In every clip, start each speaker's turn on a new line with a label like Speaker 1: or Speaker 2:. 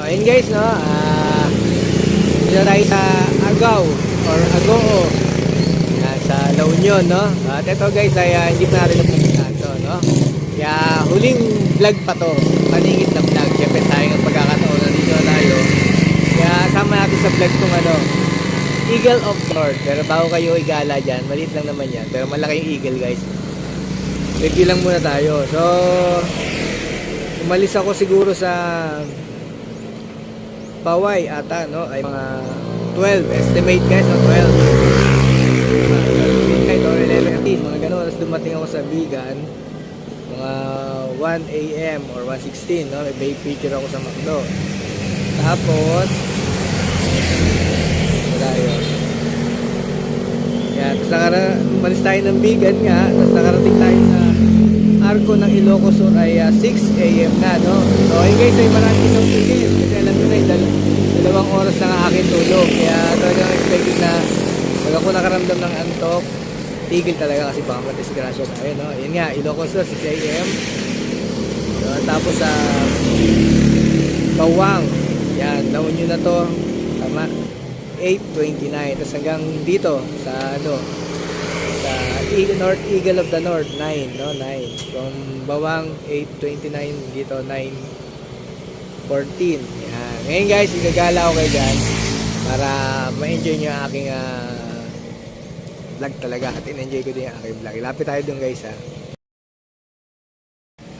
Speaker 1: Ayun guys, no? Dito tayo sa Agaw or Agoo. Yan, sa La Union, no? At ito guys ay hindi pa natin napuntahan to, no? Kaya huling vlog pa to. Paningit na vlog. Siyempre sayang ang pagkakataon na dito tayo. Kaya sama natin sa vlog tong ano, Eagle of North. Pero bago kayo igala dyan, maliit lang naman yan. Pero malaki yung eagle guys. Review lang muna tayo. So, umalis ako siguro sa Baway ata, no? Ay mga 12. Estimate guys, no? 12. Kahit or 11, mga ganun. Tapos dumating ako sa Bigan. Mga 1 a.m. or 1:16, no? May picture ako sa McDo. Tapos, wala yun. Yan, tapos umalis tayo ng Bigan nga. Tapos nakarating tayo sa Arco ng Ilocos Sur ay 6 a.m. na, no? So, ayun guys, ay marami itong tigil. Kasi alam nyo na, dalawang oras na ang aking tulog. Kaya talagang expected na pag ako nakaramdam ng antok, tigil talaga kasi baka madisgrasya tayo, no? Yun nga, Ilocos Sur, 6 a.m. So, tapos sa Bawang, yan, naun nyo na to, tama, 8:29. Tapos hanggang dito, sa ano, sa North Eagle of the North, 9, no? 9. From Bawang, 8:29, dito, 9:14. Yan. Ngayon guys, igagala ko kayo dyan para ma-enjoy nyo ang aking vlog talaga at in-enjoy ko din ang aking vlog. Ilapit tayo dun guys ha.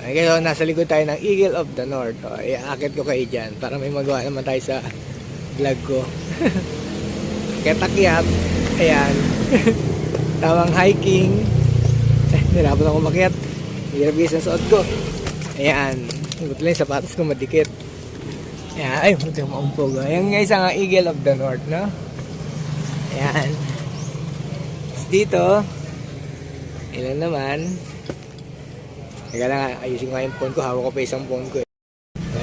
Speaker 1: Okay, so nasa likod tayo ng Eagle of the North. O, iaakit ko kayo dyan para may magawa naman tayo sa vlog ko. Ketakyat. Ayan. Tawang hiking. Nirapan ako makiat. Hirap guys ang suot ko. Ayan. Buti lang yung sapatos ko madikit. Ayan. Ay, buti ko maumpog. Ayan guys ang Eagle of the North, no? Ayan. Dito, ilan naman. Teka lang, ayusin ko yung phone ko. Hawak ko pa isang phone ko.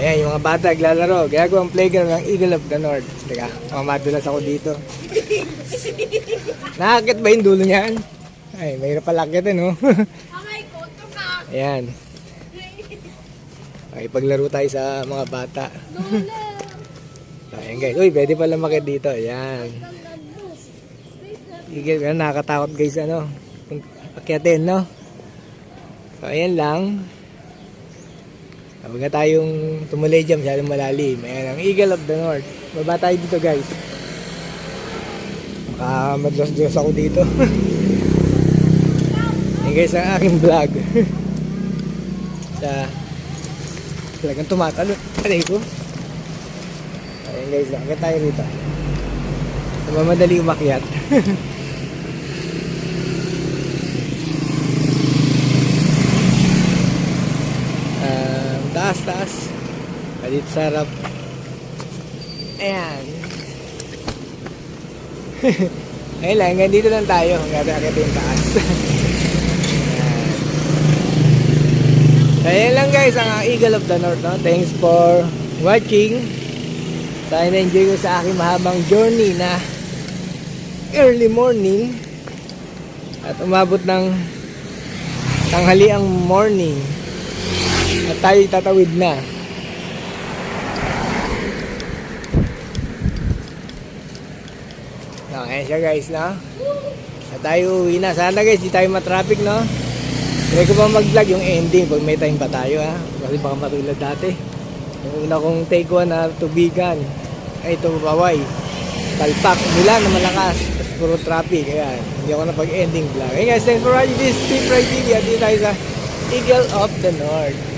Speaker 1: Ayan, yung mga bata naglalaro. Kaya ko ang playground ng Eagle of the North. Teka, mamadulas ako dito. Nakakit ba yung dulo niyan? Ay, mahirap pala akitin, no? Ayan. Okay, paglaro tayo sa mga bata. Ayan guys. Uy, pwede pala makit dito. Ayan. Eagle, nakakatakot guys, ano? Akyatin, no? So, ayan lang. Huwag na tayong tumulay dyan, masyadong malalim. Ayan ang Eagle of the North. Baba tayo dito guys. Baka madlos-dos ako dito. Ayan guys ang aking vlog. Talagang tumatalo. Alay ko. Ayan guys, akit tayo rito. Mamadali umakyat. Taas. Palit sarap. Ayan. Ayun lang, hanggang dito lang tayo. Hanggang akit yung taas. Ayan lang guys, ang Eagle of the North, no? Thanks for watching. Sana na-enjoy ko sa aking mahabang journey na early morning at umabot ng tanghaliang morning. At tayo tatawid na. Okay siya guys, no? At tayo uwi na. Sana guys, di tayo matraffic, no? Try ko pa mag-vlog yung ending pag may time pa tayo, ha? Kasi baka matulad dati. Yung una kong take one na tubigan. Ay, ito Baway. Talpak. Mula na malakas. Tapos puro traffic. Ayan. Hindi ako napag-ending vlog. Hey guys, thanks for watching this Steve Friday. Dito tayo sa Eagle of the North.